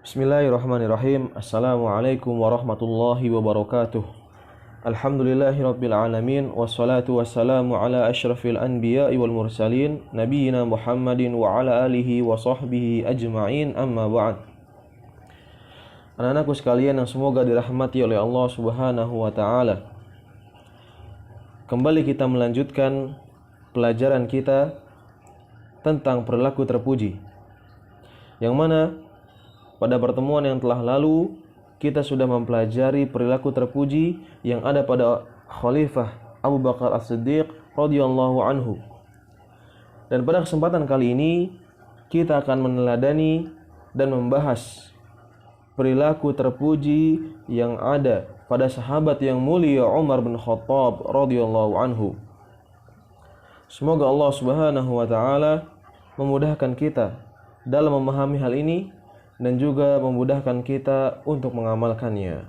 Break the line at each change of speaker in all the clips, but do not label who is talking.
Bismillahirrahmanirrahim. Assalamualaikum warahmatullahi wabarakatuh. Alhamdulillahirabbil alamin wassalatu wassalamu ala asyrafil anbiya'i wal mursalin nabiyina Muhammadin wa ala alihi wa sahbihi ajma'in, amma ba'd. Anak-anakku sekalian yang semoga dirahmati oleh Allah Subhanahu wa taala. Kembali kita melanjutkan pelajaran kita tentang perilaku terpuji. Yang mana pada pertemuan yang telah lalu, kita sudah mempelajari perilaku terpuji yang ada pada Khalifah Abu Bakar As-Siddiq radhiyallahu anhu. Dan pada kesempatan kali ini, kita akan meneladani dan membahas perilaku terpuji yang ada pada sahabat yang mulia Umar bin Khattab radhiyallahu anhu. Semoga Allah Subhanahu wa taala memudahkan kita dalam memahami hal ini dan juga memudahkan kita untuk mengamalkannya.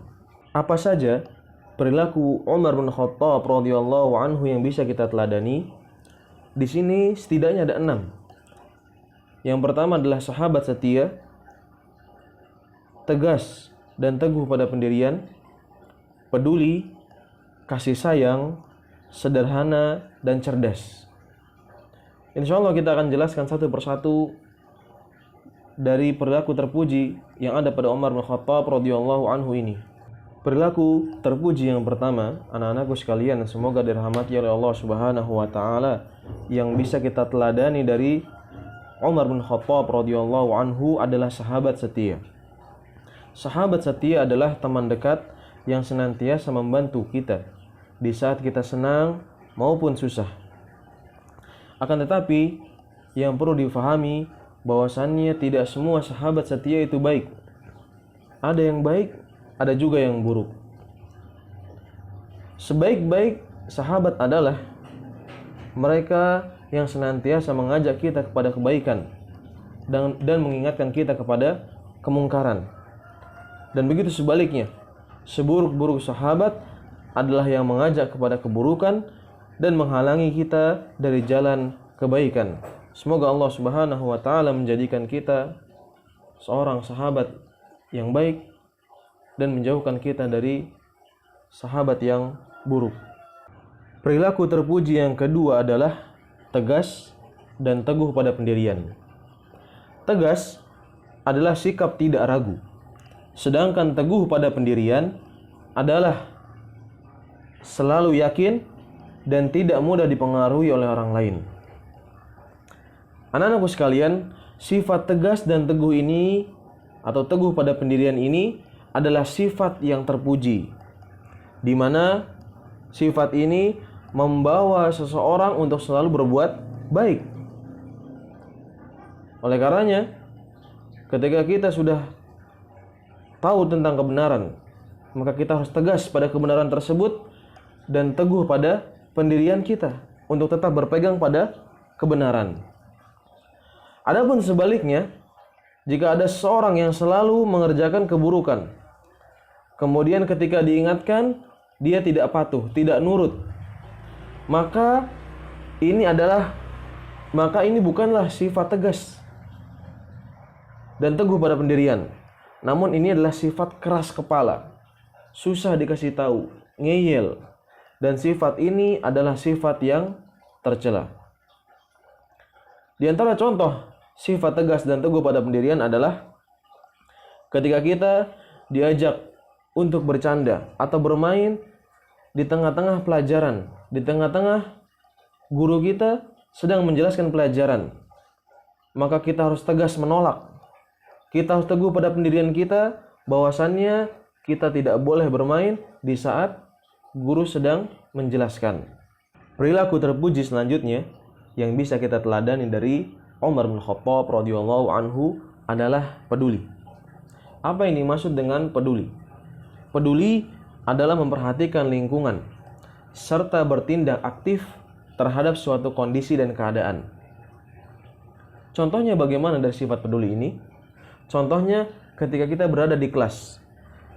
Apa saja perilaku Umar bin Khattab radhiyallahu anhu yang bisa kita teladani? Di sini setidaknya ada 6. Yang pertama adalah sahabat setia, tegas dan teguh pada pendirian, peduli, kasih sayang, sederhana dan cerdas. Insya Allah kita akan jelaskan satu persatu dari perilaku terpuji yang ada pada Umar bin Khattab radhiyallahu anhu ini. Perilaku terpuji yang pertama, anak-anakku sekalian, semoga dirahmati oleh Allah Subhanahu wa taala, yang bisa kita teladani dari Umar bin Khattab radhiyallahu anhu adalah sahabat setia. Sahabat setia adalah teman dekat yang senantiasa membantu kita di saat kita senang maupun susah. Akan tetapi yang perlu difahami bahwasannya tidak semua sahabat setia itu baik. Ada yang baik, ada juga yang buruk. Sebaik-baik sahabat adalah mereka yang senantiasa mengajak kita kepada kebaikan dan mengingatkan kita kepada kemungkaran. Dan begitu sebaliknya, seburuk-buruk sahabat adalah yang mengajak kepada keburukan dan menghalangi kita dari jalan kebaikan. Semoga Allah Subhanahu wa taala menjadikan kita seorang sahabat yang baik dan menjauhkan kita dari sahabat yang buruk. Perilaku terpuji yang kedua adalah tegas dan teguh pada pendirian. Tegas adalah sikap tidak ragu. Sedangkan teguh pada pendirian adalah selalu yakin dan tidak mudah dipengaruhi oleh orang lain. Anak-anakku sekalian, sifat tegas dan teguh ini atau teguh pada pendirian ini adalah sifat yang terpuji, di mana sifat ini membawa seseorang untuk selalu berbuat baik. Oleh karenanya, ketika kita sudah tahu tentang kebenaran, maka kita harus tegas pada kebenaran tersebut dan teguh pada pendirian kita untuk tetap berpegang pada kebenaran. Adapun sebaliknya, jika ada seorang yang selalu mengerjakan keburukan, kemudian ketika diingatkan, dia tidak patuh, tidak nurut, maka ini bukanlah sifat tegas dan teguh pada pendirian. Namun ini adalah sifat keras kepala, susah dikasih tahu, ngeyel, dan sifat ini adalah sifat yang tercela. Di antara contoh sifat tegas dan teguh pada pendirian adalah ketika kita diajak untuk bercanda atau bermain di tengah-tengah pelajaran, di tengah-tengah guru kita sedang menjelaskan pelajaran, maka kita harus tegas menolak. Kita harus teguh pada pendirian kita bahwasannya kita tidak boleh bermain di saat guru sedang menjelaskan. Perilaku terpuji selanjutnya yang bisa kita teladani dari Umar bin Khattab radhiyallahu anhu adalah peduli. Apa yang dimaksud dengan peduli? Peduli adalah memperhatikan lingkungan serta bertindak aktif terhadap suatu kondisi dan keadaan. Contohnya bagaimana dari sifat peduli ini? Contohnya ketika kita berada di kelas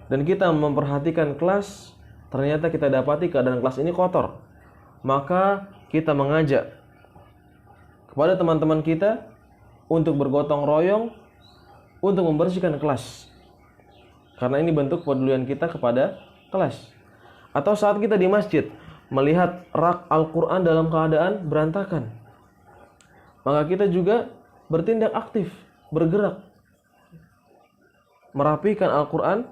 dan kita memperhatikan kelas, ternyata kita dapati keadaan kelas ini kotor, maka kita mengajak kepada teman-teman kita untuk bergotong royong untuk membersihkan kelas. Karena ini bentuk pedulian kita kepada kelas. Atau saat kita di masjid melihat rak Al-Quran dalam keadaan berantakan, maka kita juga bertindak aktif, bergerak, merapikan Al-Quran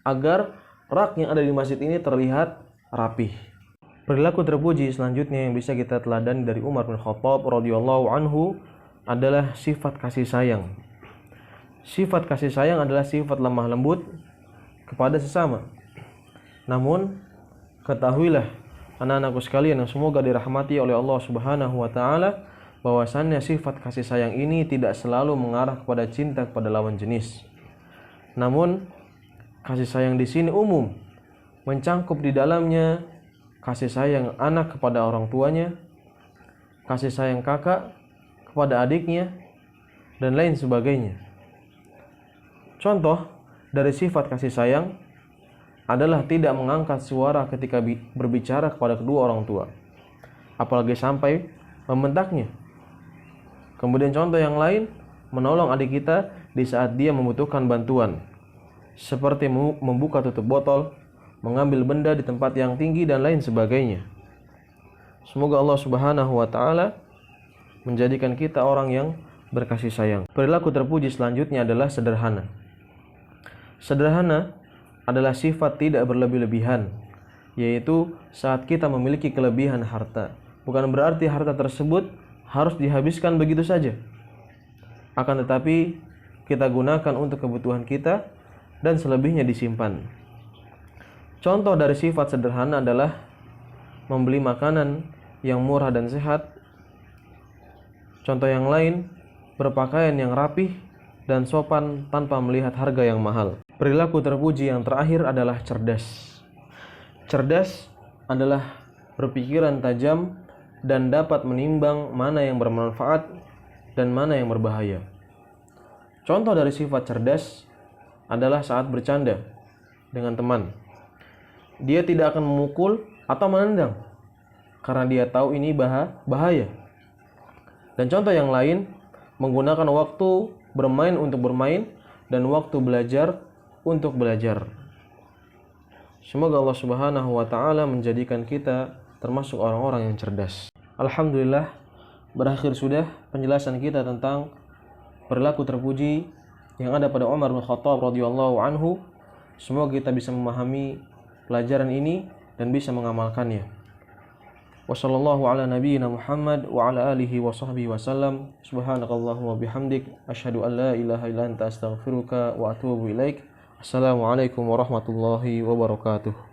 agar rak yang ada di masjid ini terlihat rapih. Perilaku terpuji selanjutnya yang bisa kita teladani dari Umar bin Khattab radhiyallahu anhu adalah sifat kasih sayang. Sifat kasih sayang adalah sifat lemah lembut kepada sesama. Namun, ketahuilah anak-anakku sekalian yang semoga dirahmati oleh Allah Subhanahu wa taala, bahwasannya sifat kasih sayang ini tidak selalu mengarah kepada cinta kepada lawan jenis. Namun, kasih sayang di sini umum, mencangkup di dalamnya kasih sayang anak kepada orang tuanya, kasih sayang kakak kepada adiknya, dan lain sebagainya. Contoh dari sifat kasih sayang adalah tidak mengangkat suara ketika berbicara kepada kedua orang tua, apalagi sampai membentaknya. Kemudian contoh yang lain, menolong adik kita di saat dia membutuhkan bantuan, seperti membuka tutup botol, mengambil benda di tempat yang tinggi, dan lain sebagainya. Semoga Allah Subhanahu wa taala menjadikan kita orang yang berkasih sayang. Perilaku terpuji selanjutnya adalah sederhana. Sederhana adalah sifat tidak berlebih-lebihan, yaitu saat kita memiliki kelebihan harta. Bukan berarti harta tersebut harus dihabiskan begitu saja. Akan tetapi kita gunakan untuk kebutuhan kita dan selebihnya disimpan. Contoh dari sifat sederhana adalah membeli makanan yang murah dan sehat. Contoh yang lain, berpakaian yang rapih dan sopan tanpa melihat harga yang mahal. Perilaku terpuji yang terakhir adalah cerdas. Cerdas adalah berpikiran tajam dan dapat menimbang mana yang bermanfaat dan mana yang berbahaya. Contoh dari sifat cerdas adalah saat bercanda dengan teman. Dia tidak akan memukul atau menendang karena dia tahu ini bahaya. Dan contoh yang lain, menggunakan waktu bermain untuk bermain dan waktu belajar untuk belajar. Semoga Allah Subhanahu wa taala menjadikan kita termasuk orang-orang yang cerdas. Alhamdulillah, berakhir sudah penjelasan kita tentang perilaku terpuji yang ada pada Umar bin Khattab radhiyallahu anhu. Semoga kita bisa memahami pelajaran ini dan bisa mengamalkannya. Wassallallahu ala nabiyyina Muhammad wa ala alihi wa sahbihi wasallam. Subhanakallahumma bihamdik asyhadu an la ilaha illa anta astaghfiruka wa atubu ilaik. Assalamualaikum warahmatullahi wabarakatuh.